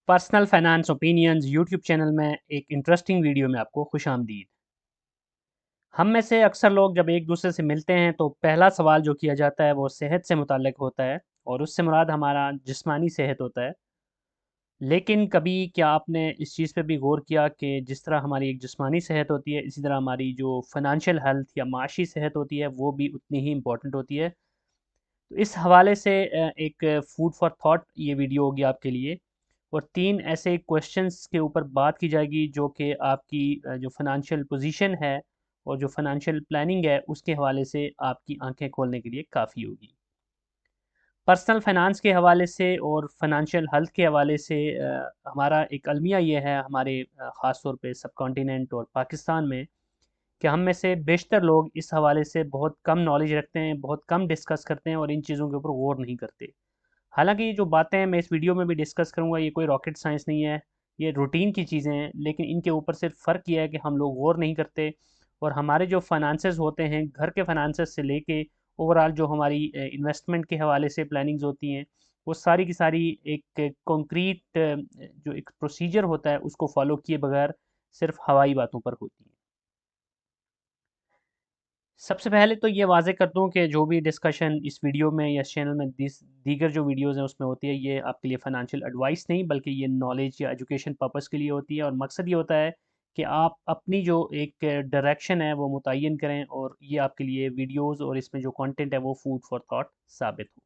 Personal finance opinions YouTube channel में एक interesting video में आपको खुशामदीद। हम में से अक्सर लोग जब एक दूसरे से मिलते हैं तो पहला सवाल जो किया जाता है वो सेहत से मुताल्लिक होता है और उससे मुराद हमारा जिस्मानी सेहत होता है। लेकिन कभी क्या आपने इस चीज़ पे भी गौर किया कि जिस तरह हमारी एक जिस्मानी सेहत होती है, इसी तरह हमारी जो फाइनेंशियल हेल्थ या माशी सेहत होती है वो भी उतनी ही इम्पोर्टेंट होती है। तो इस हवाले से एक फूड फॉर थॉट ये वीडियो होगी आपके लिए। और 3 ऐसे क्वेश्चंस के ऊपर बात की जाएगी जो कि आपकी जो फाइनेंशियल पोजीशन है और जो फाइनेंशियल प्लानिंग है उसके हवाले से आपकी आंखें खोलने के लिए काफ़ी होगी। पर्सनल फाइनेंस के हवाले से और फाइनेंशियल हेल्थ के हवाले से हमारा एक अलमिया ये है हमारे ख़ास तौर पे सब कॉन्टिनेंट और पाकिस्तान में कि हम में से बेशतर लोग इस हवाले से बहुत कम नॉलेज रखते हैं, बहुत कम डिस्कस करते हैं और इन चीज़ों के ऊपर गौर नहीं करते। हालाँकि ये जो बातें मैं इस वीडियो में भी डिस्कस करूँगा ये कोई रॉकेट साइंस नहीं है, ये रूटीन की चीज़ें हैं, लेकिन इनके ऊपर सिर्फ फ़र्क ये है कि हम लोग गौर नहीं करते और हमारे जो फाइनेंसेस होते हैं, घर के फाइनेंसेस से लेके ओवरऑल जो हमारी इन्वेस्टमेंट के हवाले से प्लानिंग्स होती हैं, वो सारी की सारी एक कॉन्क्रीट जो एक प्रोसीजर होता है उसको फ़ॉलो किए बगैर सिर्फ हवाई बातों पर होती हैं। सबसे पहले तो ये वाज़ेह कर दूँ कि जो भी डिस्कशन इस वीडियो में या इस चैनल में दीगर जो वीडियोज़ हैं उसमें होती है, ये आपके लिए फ़ाइनेंशियल एडवाइस नहीं बल्कि ये नॉलेज या एजुकेशन पर्पज़ के लिए होती है और मकसद ये होता है कि आप अपनी जो एक डायरेक्शन है वो मुतय्यन करें और ये आपके लिए वीडियोज़ और इसमें जो कंटेंट है वो फूड फॉर थॉट साबित हो।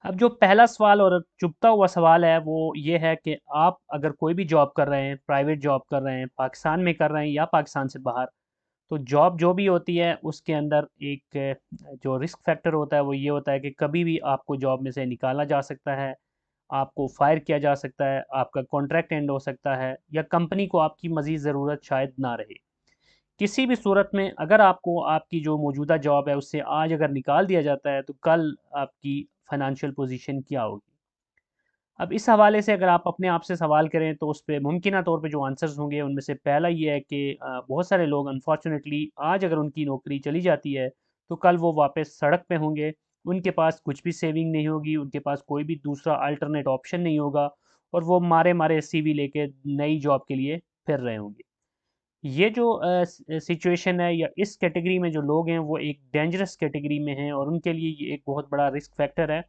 अब जो पहला सवाल और चुभता हुआ सवाल है वो ये है कि आप अगर कोई भी जॉब कर रहे हैं, प्राइवेट जॉब कर रहे हैं, पाकिस्तान में कर रहे हैं या पाकिस्तान से बाहर, तो जॉब जो भी होती है उसके अंदर एक जो रिस्क फैक्टर होता है वो ये होता है कि कभी भी आपको जॉब में से निकाला जा सकता है, आपको फायर किया जा सकता है, आपका कॉन्ट्रैक्ट एंड हो सकता है या कंपनी को आपकी मज़ीद ज़रूरत शायद ना रहे। किसी भी सूरत में अगर आपको आपकी जो मौजूदा जॉब है उससे आज अगर निकाल दिया जाता है तो कल आपकी फाइनेंशियल पोजीशन क्या होगी। अब इस हवाले से अगर आप अपने आप से सवाल करें तो उस पे मुमकिना तौर पे जो आंसर्स होंगे उनमें से पहला ये है कि बहुत सारे लोग अनफॉर्चुनेटली आज अगर उनकी नौकरी चली जाती है तो कल वो वापस सड़क पे होंगे। उनके पास कुछ भी सेविंग नहीं होगी, उनके पास कोई भी दूसरा अल्टरनेट ऑप्शन नहीं होगा और वो मारे मारे सीवी लेके नई जॉब के लिए फिर रहे होंगे। ये जो सिचुएशन है या इस कैटेगरी में जो लोग हैं वो एक डेंजरस कैटेगरी में हैं और उनके लिए ये एक बहुत बड़ा रिस्क फैक्टर है।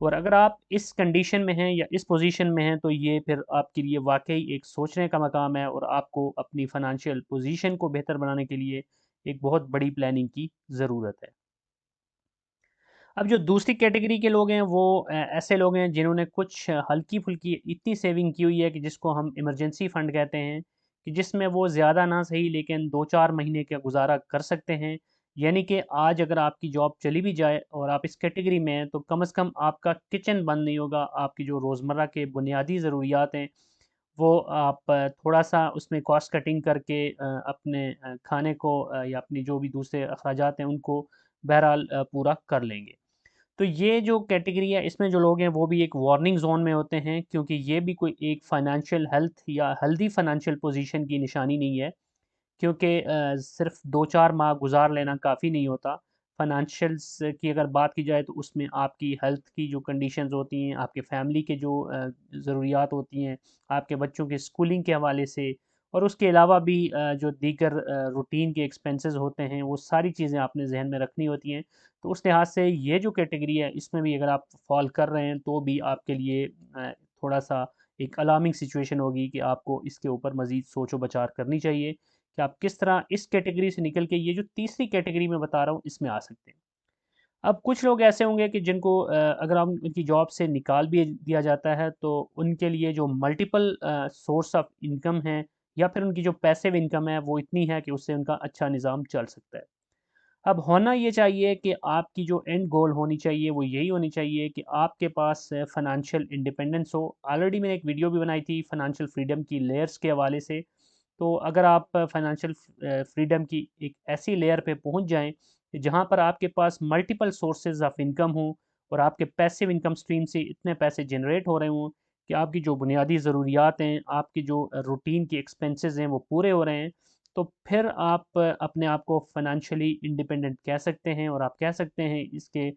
और अगर आप इस कंडीशन में हैं या इस पोजीशन में हैं तो ये फिर आपके लिए वाक़ई एक सोचने का मकाम है और आपको अपनी फ़ाइनेंशियल पोजीशन को बेहतर बनाने के लिए एक बहुत बड़ी प्लानिंग की ज़रूरत है। अब जो दूसरी कैटेगरी के लोग हैं वो ऐसे लोग हैं जिन्होंने कुछ हल्की-फुल्की इतनी सेविंग की हुई है कि जिसको हम इमरजेंसी फ़ंड कहते हैं, कि जिसमें वो ज़्यादा ना सही लेकिन 2-4 महीने का गुज़ारा कर सकते हैं। यानी कि आज अगर आपकी जॉब चली भी जाए और आप इस कैटेगरी में हैं तो कम से कम आपका किचन बंद नहीं होगा, आपकी जो रोज़मर्रा के बुनियादी ज़रूरियात हैं वो आप थोड़ा-सा उसमें कॉस्ट कटिंग करके अपने खाने को या अपनी जो भी दूसरे अखराजात हैं उनको बहरहाल पूरा कर लेंगे। तो ये जो कैटेगरी है इसमें जो लोग हैं वो भी एक वार्निंग ज़ोन में होते हैं क्योंकि ये भी कोई एक फाइनेंशियल हेल्थ या हेल्दी फाइनेंशियल पोजीशन की निशानी नहीं है। क्योंकि सिर्फ़ 2-4 माह गुज़ार लेना काफ़ी नहीं होता। फाइनेंशियल्स की अगर बात की जाए तो उसमें आपकी हेल्थ की जो कंडीशंस होती हैं, आपके फैमिली के जो ज़रूरियात होती हैं, आपके बच्चों के स्कूलिंग के हवाले से और उसके अलावा भी जो दीगर रूटीन के एक्सपेंसेस होते हैं, वो सारी चीज़ें आपने ज़हन में रखनी होती हैं। तो उस लिहाज से ये जो कैटेगरी है, इसमें भी अगर आप फ़ॉल कर रहे हैं, तो भी आपके लिए थोड़ा-सा एक अलार्मिंग सिचुएशन होगी कि आपको इसके ऊपर मज़ीद सोचो-विचार करनी चाहिए कि आप किस तरह इस कैटेगरी से निकल के ये जो तीसरी कैटेगरी मैं बता रहा हूँ, इसमें आ सकते हैं। अब कुछ लोग ऐसे होंगे कि जिनको अगर हम उनकी जॉब से निकाल भी दिया जाता है, तो उनके लिए जो मल्टीपल सोर्स ऑफ इनकम है या फिर उनकी जो पैसिव इनकम है, वो इतनी है कि उससे उनका अच्छा निज़ाम चल सकता है। अब होना ये चाहिए कि आपकी जो एंड गोल होनी चाहिए वो यही होनी चाहिए कि आपके पास फाइनेंशियल इंडिपेंडेंस हो। ऑलरेडी मैंने एक वीडियो भी बनाई थी फाइनेंशियल फ्रीडम की लेयर्स के हवाले से। तो अगर आप फाइनेंशियल फ्रीडम की एक ऐसी लेयर पे पहुंच जाएं कि जहां पर आपके पास मल्टीपल सोर्सेज ऑफ इनकम हो और आपके पैसिव इनकम स्ट्रीम से इतने पैसे जनरेट हो रहे हों कि आपकी जो बुनियादी ज़रूरियात हैं, आपकी जो रूटीन की एक्सपेंसेस हैं वो पूरे हो रहे हैं, तो फिर आप अपने आप को फाइनेंशियली इंडिपेंडेंट कह सकते हैं और आप कह सकते हैं इसके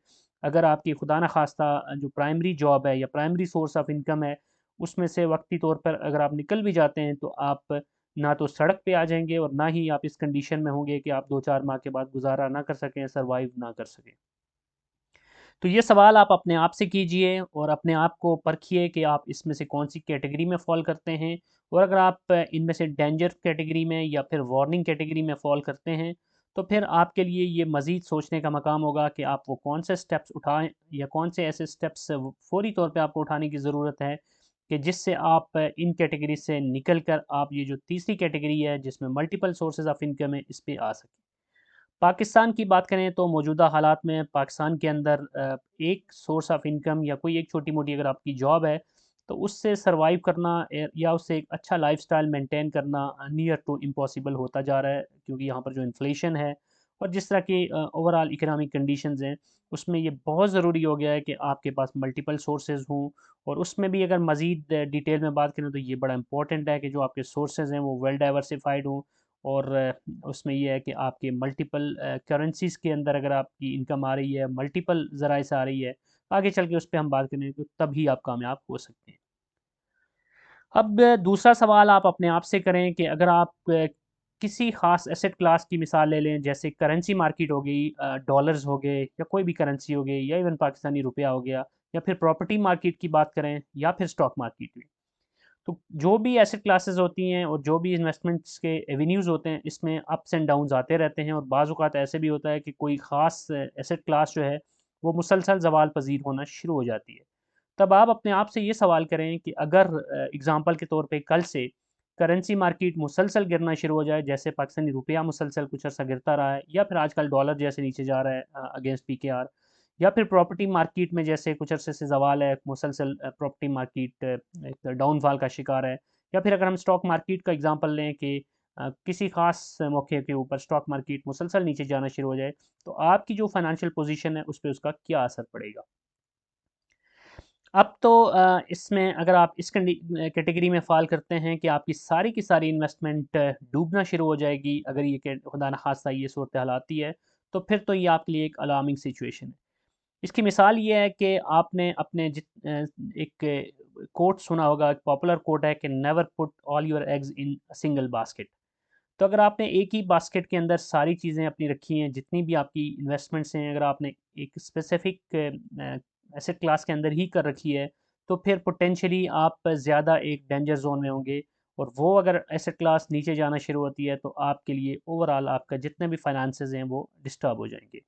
अगर आपकी खुदा न खास्ता जो प्राइमरी जॉब है या प्राइमरी सोर्स ऑफ इनकम है, उसमें से वक्ती तौर पर अगर आप निकल भी जाते हैं, तो आप ना तो सड़क पे आ जाएँगे और ना ही आप इस कंडीशन में होंगे कि आप 2-4 माह के बाद गुज़ारा ना कर सकें, सर्वाइव ना कर सकें। तो ये सवाल आप अपने आप से कीजिए और अपने आप को परखिए कि आप इसमें से कौन-सी कैटेगरी में फ़ॉल करते हैं, और अगर आप इनमें से डेंजर कैटेगरी में या फिर वार्निंग कैटेगरी में फ़ॉल करते हैं, तो फिर आपके लिए ये मज़ीद सोचने का मकाम होगा कि आप वो कौन से स्टेप्स उठाएँ या कौन से ऐसे स्टेप्स फ़ौरी तौर पे आपको उठाने की ज़रूरत है कि जिससे आप इन कैटेगरी से निकल कर आप ये जो तीसरी कैटेगरी है जिसमें मल्टीपल सोर्सेज़ ऑफ इनकम है, इस पे आ सकें। पाकिस्तान की बात करें तो मौजूदा हालात में पाकिस्तान के अंदर एक सोर्स ऑफ इनकम या कोई एक छोटी-मोटी अगर आपकी जॉब है, तो उससे सर्वाइव करना या उससे एक अच्छा लाइफ़स्टाइल मेंटेन करना नियर टू इम्पॉसिबल होता जा रहा है, क्योंकि यहाँ पर जो इन्फ्लेशन है और जिस तरह की ओवरऑल इकोनॉमिक कंडीशंस हैं, उसमें ये बहुत ज़रूरी हो गया है कि आपके पास मल्टीपल सोर्सेज़ हों, और उसमें भी अगर मज़ीद डिटेल में बात करें तो ये बड़ा इम्पोर्टेंट है कि जो आपके सोर्सेज़ हैं वो वेल डाइवर्सिफ़ाइड हों, और उसमें ये है कि आपके मल्टीपल करेंसीज़ के अंदर अगर आपकी इनकम आ रही है, मल्टीपल ज़राए से आ रही है, आगे चल के उस पे हम बात करें तो तभी आप कामयाब हो सकते हैं। अब दूसरा सवाल आप अपने आप से करें कि अगर आप किसी ख़ास एसेट क्लास की मिसाल ले लें, जैसे करेंसी मार्केट हो गई, डॉलर्स हो गए या कोई भी करेंसी हो गई या इवन पाकिस्तानी रुपया हो गया, या फिर प्रॉपर्टी मार्केट की बात करें या फिर स्टॉक मार्केट में। तो जो भी एसेट क्लासेस होती हैं और जो भी इन्वेस्टमेंट्स के एवेन्यूज़ होते हैं, इसमें अप्स एंड डाउन्स आते रहते हैं, और बाज़ औक़ात ऐसे भी होता है कि कोई ख़ास एसेट क्लास जो है, वो मुसलसल ज़वाल पज़ीर होना शुरू हो जाती है। तब आप अपने आप से ये सवाल करें कि अगर एग्ज़ाम्पल के तौर पे कल से करेंसी मार्केट मुसलसल गिरना शुरू हो जाए, जैसे पाकिस्तानी रुपया मुसलसल कुछ अर्सा गिरता रहा है, या फिर आजकल डॉलर जैसे नीचे जा रहा है अगेंस्ट पीकेआर, या फिर प्रॉपर्टी मार्केट में जैसे कुछ अरसे से ज़वाल है, मुसलसल प्रॉपर्टी मार्केट एक डाउनफॉल का शिकार है, या फिर अगर हम स्टॉक मार्केट का एग्ज़ाम्पल लें कि किसी ख़ास मौके के ऊपर स्टॉक मार्केट मुसलसल नीचे जाना शुरू हो जाए, तो आपकी जो फ़ाइनेंशियल पोज़ीशन है, उस पे उसका क्या असर पड़ेगा? अब तो इसमें अगर आप इस कैटेगरी में फ़ॉल करते हैं कि आपकी सारी की सारी इन्वेस्टमेंट डूबना शुरू हो जाएगी, अगर ये के खुदा न ख़ास्ता ये सूरत हाल आती है, तो फिर तो ये आपके लिए एक अलार्मिंग सिचुएशन है। इसकी मिसाल ये है कि आपने अपने एक कोट सुना होगा, एक पॉपुलर कोट है कि never put all your eggs in a single basket. तो अगर आपने एक ही बास्केट के अंदर सारी चीज़ें अपनी रखी हैं, जितनी भी आपकी इन्वेस्टमेंट्स हैं, अगर आपने एक स्पेसिफिक एसेट क्लास के अंदर ही कर रखी है, तो फिर पोटेंशियली आप ज़्यादा एक डेंजर ज़ोन में होंगे, और वो अगर एसेट क्लास नीचे जाना शुरू होती है, तो आपके लिए ओवरऑल आपका जितने भी फाइनेंसेस हैं, वो डिस्टर्ब हो जाएँगे।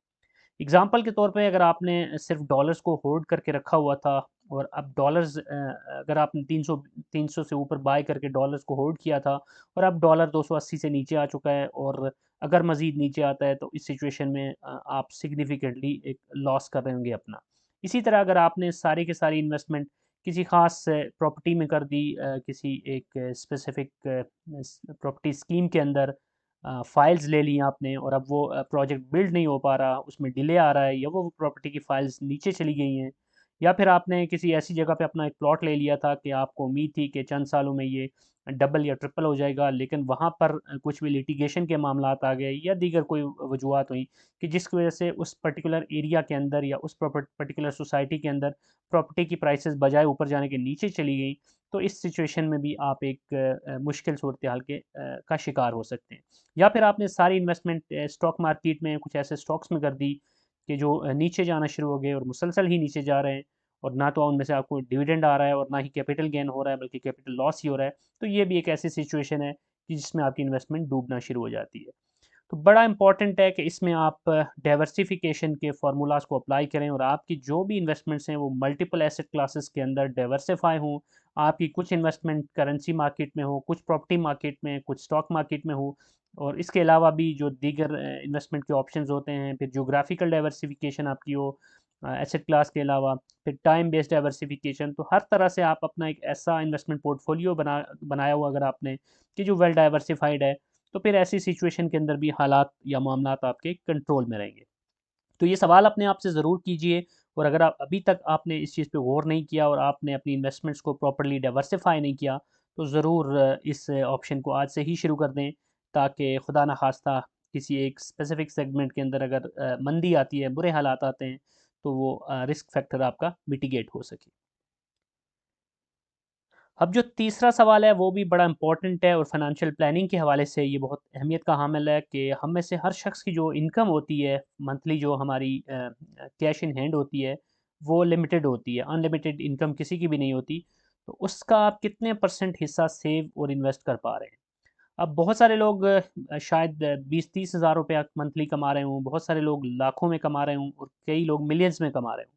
एग्ज़ाम्पल के तौर पे अगर आपने सिर्फ़ डॉलर्स को होल्ड करके रखा हुआ था, और अब डॉलर्स अगर आपने 300 से ऊपर बाय करके डॉलर्स को होल्ड किया था, और अब डॉलर 280 से नीचे आ चुका है, और अगर मज़ीद नीचे आता है, तो इस सिचुएशन में आप सिग्निफ़िकेंटली एक लॉस कर रहे होंगे अपना। इसी तरह अगर आपने सारी की सारी इन्वेस्टमेंट किसी ख़ास प्रॉपर्टी में कर दी, किसी एक स्पेसिफ़िक प्रॉपर्टी स्कीम के अंदर फ़ाइल्स ले ली आपने, और अब वो प्रोजेक्ट बिल्ड नहीं हो पा रहा, उसमें डिले आ रहा है, या वो प्रॉपर्टी की फ़ाइल्स नीचे चली गई हैं, या फिर आपने किसी ऐसी जगह पे अपना एक प्लॉट ले लिया था कि आपको उम्मीद थी कि चंद सालों में ये डबल या ट्रिपल हो जाएगा, लेकिन वहाँ पर कुछ भी लिटिगेशन के मामलात आ गए या दीगर कोई वजूहात हुई कि जिसकी वजह से उस पर्टिकुलर एरिया के अंदर या उस पर्टिकुलर सोसाइटी के अंदर प्रॉपर्टी की प्राइसेस बजाय ऊपर जाने के नीचे चली गई, तो इस सिचुएशन में भी आप एक मुश्किल सूरत हाल का शिकार हो सकते हैं। या फिर आपने सारी इन्वेस्टमेंट स्टॉक मार्केट में कुछ ऐसे स्टॉक्स में कर दी कि जो नीचे जाना शुरू हो गए और मुसलसल ही नीचे जा रहे हैं, और ना तो उनमें से आपको डिविडेंड आ रहा है और ना ही कैपिटल गेन हो रहा है, बल्कि कैपिटल लॉस ही हो रहा है। तो ये भी एक ऐसी सिचुएशन है कि जिसमें आपकी इन्वेस्टमेंट डूबना शुरू हो जाती है। तो बड़ा इम्पॉर्टेंट है कि इसमें आप डाइवर्सिफ़िकेशन के फ़ॉर्मूलाज़ को अप्लाई करें, और आपकी जो भी इन्वेस्टमेंट्स हैं वो मल्टीपल एसेट क्लासेस के अंदर डाइवर्सिफ़ाई हों। आपकी कुछ इन्वेस्टमेंट करेंसी मार्केट में हो, कुछ प्रॉपर्टी मार्केट में, कुछ स्टॉक मार्केट में हो, और इसके अलावा भी जो दीगर इन्वेस्टमेंट के ऑप्शंस होते हैं, फिर ज्योग्राफिकल डाइवर्सिफ़िकेशन आपकी हो एसेट क्लास के अलावा, फिर टाइम बेस्ड डाइवर्सिफ़िकेशन। तो हर तरह से आप अपना एक ऐसा इन्वेस्टमेंट पोर्टफोलियो बनाया हुआ अगर आपने, कि जो वेल डाइवर्सिफ़ाइड है, तो फिर ऐसी सिचुएशन के अंदर भी हालात या मामलात आपके कंट्रोल में रहेंगे। तो ये सवाल अपने आप से ज़रूर कीजिए, और अगर आप अभी तक आपने इस चीज़ पे गौर नहीं किया और आपने अपनी इन्वेस्टमेंट्स को प्रॉपर्ली डाइवर्सिफ़ाई नहीं किया, तो ज़रूर इस ऑप्शन को आज से ही शुरू कर दें, ताकि खुदा न ख़ास्ता किसी एक स्पेसिफ़िक सेगमेंट के अंदर अगर मंदी आती है, बुरे हालात आते हैं, तो वो रिस्क फैक्टर आपका मिटिगेट हो सके। अब जो तीसरा सवाल है वो भी बड़ा इम्पोर्टेंट है और फाइनेंशियल प्लानिंग के हवाले से ये बहुत अहमियत का हामिल है कि हम में से हर शख्स की जो इनकम होती है मंथली, जो हमारी कैश इन हैंड होती है, वो लिमिटेड होती है। अनलिमिटेड इनकम किसी की भी नहीं होती। तो उसका आप कितने परसेंट हिस्सा सेव और इन्वेस्ट कर पा रहे हैं? अब बहुत सारे लोग शायद 20-30 हज़ार रुपया मंथली कमा रहे हों, बहुत सारे लोग लाखों में कमा रहे हों और कई लोग मिलियंस में कमा रहे हों।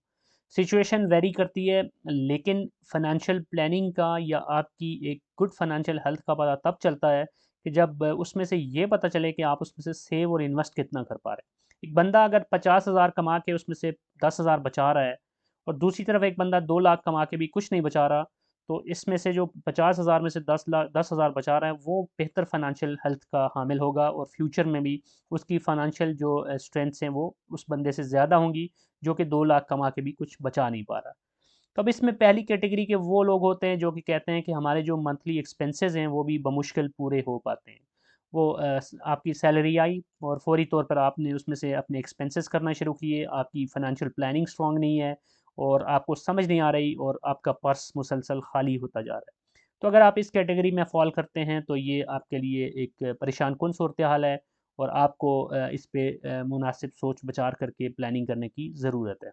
सिचुएशन वेरी करती है, लेकिन फाइनेंशियल प्लानिंग का या आपकी एक गुड फाइनेंशियल हेल्थ का पता तब चलता है कि जब उसमें से ये पता चले कि आप उसमें से सेव और इन्वेस्ट कितना कर पा रहे हैं। एक बंदा अगर 50,000 कमा के उसमें से 10,000 बचा रहा है और दूसरी तरफ एक बंदा 2 लाख कमा के भी कुछ नहीं बचा रहा, तो इसमें से जो 50,000 में से 10,000 बचा रहा है वो बेहतर फाइनेंशियल हेल्थ का हामिल होगा और फ्यूचर में भी उसकी फाइनेंशियल जो स्ट्रेंथ्स हैं वो उस बंदे से ज़्यादा होंगी जो कि 2 लाख कमा के भी कुछ बचा नहीं पा रहा। तो अब इसमें पहली कैटेगरी के वो लोग होते हैं जो कि कहते हैं कि हमारे जो मंथली एक्सपेंसेस हैं वो भी बमुश्किल पूरे हो पाते हैं। वो आपकी सैलरी आई और फौरी तौर पर आपने उसमें से अपने एक्सपेंसेस करना शुरू किए, आपकी फाइनेंशियल प्लानिंग स्ट्रॉन्ग नहीं है और आपको समझ नहीं आ रही और आपका पर्स मुसलसल खाली होता जा रहा है। तो अगर आप इस कैटेगरी में फ़ॉल करते हैं तो ये आपके लिए एक परेशान कुन सूरत हाल है और आपको इस पे मुनासिब सोच विचार करके प्लानिंग करने की ज़रूरत है।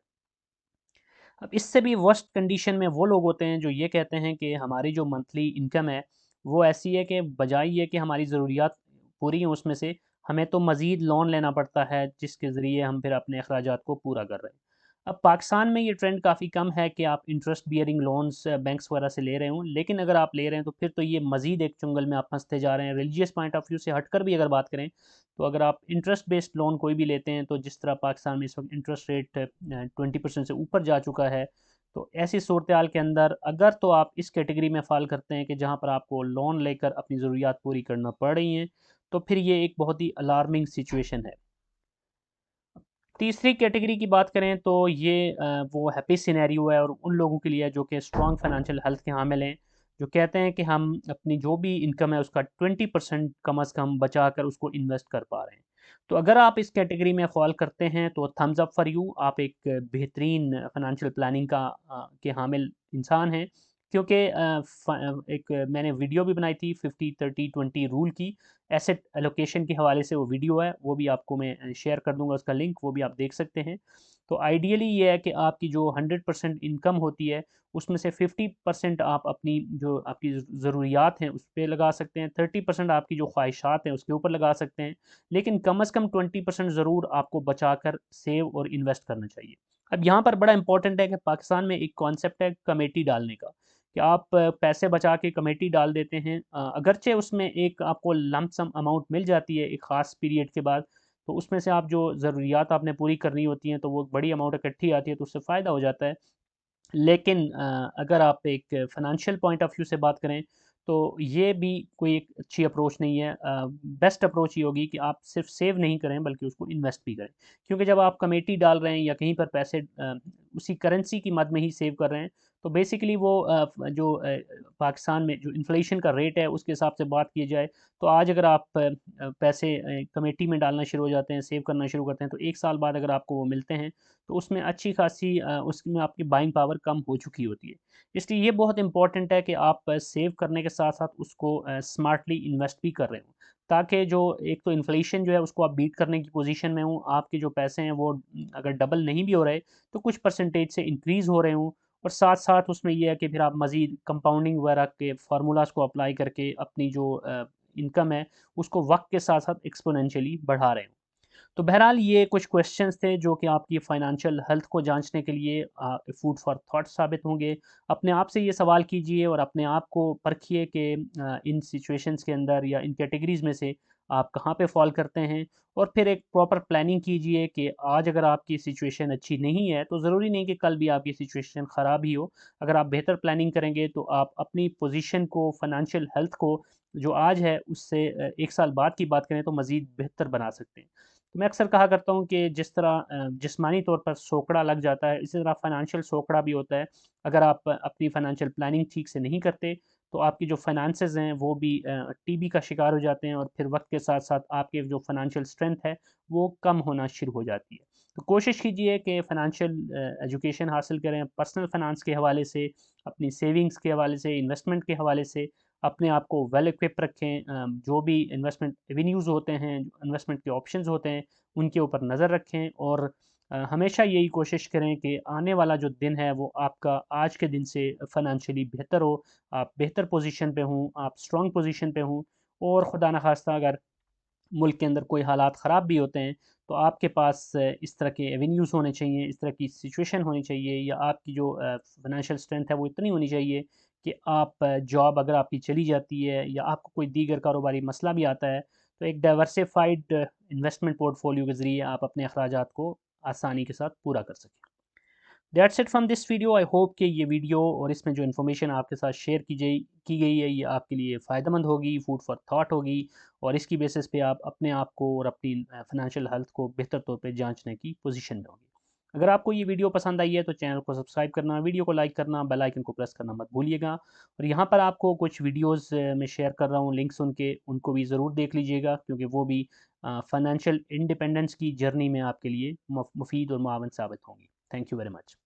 अब इससे भी वर्स्ट कंडीशन में वो लोग होते हैं जो ये कहते हैं कि हमारी जो मंथली इनकम है वो ऐसी है कि बजाय ये कि हमारी ज़रूरियात पूरी हों उसमें से हमें तो मज़ीद लोन लेना पड़ता है जिसके ज़रिए हम फिर अपने अखराजात को पूरा कर रहे हैं। अब पाकिस्तान में ये ट्रेंड काफ़ी कम है कि आप इंटरेस्ट बियरिंग लोन्स बैंक्स वगैरह से ले रहे हों, लेकिन अगर आप ले रहे हैं तो फिर तो ये मज़ीद एक चुंगल में आप फंसते जा रहे हैं। रिलीजियस पॉइंट ऑफ व्यू से हटकर भी अगर बात करें तो अगर आप इंटरेस्ट बेस्ड लोन कोई भी लेते हैं तो जिस तरह पाकिस्तान में इस वक्त इंटरेस्ट रेट 20% से ऊपर जा चुका है, तो ऐसी सूरत हाल के अंदर अगर तो आप इस कैटेगरी में फ़ॉल करते हैं कि जहाँ पर आपको लोन लेकर अपनी ज़रूरियात पूरी करना पड़ रही हैं, तो फिर ये एक बहुत ही अलार्मिंग सिचुएशन है। तीसरी कैटेगरी की बात करें तो ये वो हैप्पी सिनेरियो है और उन लोगों के लिए है जो कि स्ट्रॉन्ग फाइनेंशियल हेल्थ के हामिल हैं, जो कहते हैं कि हम अपनी जो भी इनकम है उसका 20% कम अज़ कम बचा कर उसको इन्वेस्ट कर पा रहे हैं। तो अगर आप इस कैटेगरी में फ़ॉल करते हैं तो थम्स अप फॉर यू, आप एक बेहतरीन फाइनेंशियल प्लानिंग का के हामिल इंसान हैं। क्योंकि एक मैंने वीडियो भी बनाई थी 50-30-20 रूल की, एसेट एलोकेशन के हवाले से वो वीडियो है, वो भी आपको मैं शेयर कर दूँगा उसका लिंक, वो भी आप देख सकते हैं। तो आइडियली ये है कि आपकी जो 100% इनकम होती है, उसमें से 50% आप अपनी जो आपकी ज़रूरियात हैं, उस पे लगा सकते हैं, 30% आपकी जो ख्वाहिशात हैं, उसके ऊपर लगा सकते हैं। लेकिन कम अज़ कम 20% ज़रूर आपको बचाकर सेव और इन्वेस्ट करना चाहिए। अब यहाँ पर बड़ा इम्पोर्टेंट है कि पाकिस्तान में एक कॉन्सेप्ट है कमेटी डालने का। कि आप पैसे बचा के कमेटी डाल देते हैं, अगरचे उसमें एक आपको लंप सम अमाउंट मिल जाती है एक ख़ास पीरियड के बाद, तो उसमें से आप जो ज़रूरियात आपने पूरी करनी होती हैं तो वो बड़ी अमाउंट इकट्ठी आती है तो उससे फ़ायदा हो जाता है। लेकिन अगर आप एक फ़ाइनेंशियल पॉइंट ऑफ व्यू से बात करें, तो ये भी कोई एक अच्छी अप्रोच नहीं है। बेस्ट अप्रोच ये होगी कि आप सिर्फ़ सेव नहीं करें बल्कि उसको इन्वेस्ट भी करें। क्योंकि जब आप कमेटी डाल रहे हैं या कहीं पर पैसे उसी करेंसी की मद में ही सेव कर रहे हैं, तो बेसिकली वो पाकिस्तान में जो इन्फ्लेशन का रेट है उसके हिसाब से बात की जाए, तो आज अगर आप पैसे कमेटी में डालना शुरू हो जाते हैं, सेव करना शुरू करते हैं, तो 1 साल बाद अगर आपको वो मिलते हैं तो उसमें अच्छी खासी उसमें आपकी बाइंग पावर कम हो चुकी होती है। इसलिए ये बहुत इंपॉर्टेंट है कि आप सेव करने के साथ-साथ उसको स्मार्टली इन्वेस्ट भी कर रहे हों। ताकि जो एक तो इन्फ्लेशन जो है उसको आप बीट करने की पोज़ीशन में हों, आपके जो पैसे हैं वो अगर डबल नहीं भी हो रहे, तो कुछ परसेंटेज से इंक्रीज़ हो रहे हों और साथ-साथ उसमें ये है कि फिर आप मज़ीद कंपाउंडिंग वगैरह के फ़ॉर्मूलाज़ को अप्लाई करके अपनी जो इनकम है, उसको वक़्त के साथ-साथ एक्स्पोनेंशियली बढ़ा रहे हों। तो बहरहाल ये कुछ क्वेश्चंस थे जो कि आपकी फाइनेंशियल हेल्थ को जांचने के लिए फूड फॉर थॉट साबित होंगे। अपने आप से ये सवाल कीजिए और अपने आप को परखिए कि इन सिचुएशंस के अंदर या इन कैटेगरीज़ में से आप कहाँ पे फ़ॉल करते हैं और फिर एक प्रॉपर प्लानिंग कीजिए कि आज अगर आपकी सिचुएशन अच्छी नहीं है, तो ज़रूरी नहीं कि कल भी आपकी सिचुएशन ख़राब ही हो। अगर आप बेहतर प्लानिंग करेंगे तो आप अपनी पोज़ीशन को, फाइनेंशियल हेल्थ को जो आज है उससे 1 साल बाद की बात करें तो मज़ीद बेहतर बना सकते हैं। तो मैं अक्सर कहा करता हूँ कि जिस तरह जिस्मानी तौर पर सोकड़ा लग जाता है, इसी तरह फाइनेंशियल सोकड़ा भी होता है। अगर आप अपनी फाइनेंशियल प्लानिंग ठीक से नहीं करते, तो आपकी जो फाइनेंसेस हैं वो भी टीबी का शिकार हो जाते हैं और फिर वक़्त के साथ-साथ आपके जो फाइनेंशियल स्ट्रेंथ है, वो कम होना शुरू हो जाती है। तो कोशिश कीजिए कि फ़ाइनेंशियल एजुकेशन हासिल करें, पर्सनल फ़ाइनेंस के हवाले से, अपनी सेविंग्स के हवाले से, इन्वेस्टमेंट के हवाले से अपने आप को वेल इक्विप रखें। जो भी इन्वेस्टमेंट एवेन्यूज़ होते हैं, इन्वेस्टमेंट के ऑप्शंस होते हैं, उनके ऊपर नज़र रखें और हमेशा यही कोशिश करें कि आने वाला जो दिन है वो आपका आज के दिन से फ़ाइनेंशियली बेहतर हो, आप बेहतर पोज़ीशन पे हों, आप स्ट्रॉन्ग पोज़ीशन पे हों और खुदा न ख़ास्ता अगर मुल्क के अंदर कोई हालात ख़राब भी होते हैं, तो आपके पास इस तरह के एवेन्यूज़ होने चाहिए, इस तरह की सिचुएशन होनी चाहिए या आपकी जो फ़ाइनेंशियल स्ट्रेंथ है वो इतनी होनी चाहिए कि आप जॉब अगर आपकी चली जाती है या आपको कोई दीगर कारोबारी मसला भी आता है, तो एक डाइवर्सिफ़ाइड इन्वेस्टमेंट पोर्टफोलियो के ज़रिए आप अपने अखराजात को आसानी के साथ पूरा कर सकें। That's it from this video. I hope कि ये वीडियो और इसमें जो इन्फॉर्मेशन आपके साथ शेयर की गई है ये आपके लिए फ़ायदेमंद होगी, फूड फॉर थॉट होगी और इसकी बेसिस पे आप अपने आप को और अपनी फाइनेंशियल हेल्थ को बेहतर तौर पे जांचने की पोजीशन में होंगे। अगर आपको ये वीडियो पसंद आई है तो चैनल को सब्सक्राइब करना, वीडियो को लाइक करना, बेल आइकन को प्रेस करना मत भूलिएगा और यहाँ पर आपको कुछ वीडियोज़ मैं शेयर कर रहा हूँ लिंक्स उनके, उनको भी ज़रूर देख लीजिएगा क्योंकि वो भी फाइनेंशियल इंडिपेंडेंस की जर्नी में आपके लिए मुफीद और मुआवन साबित होंगी। Thank you very much.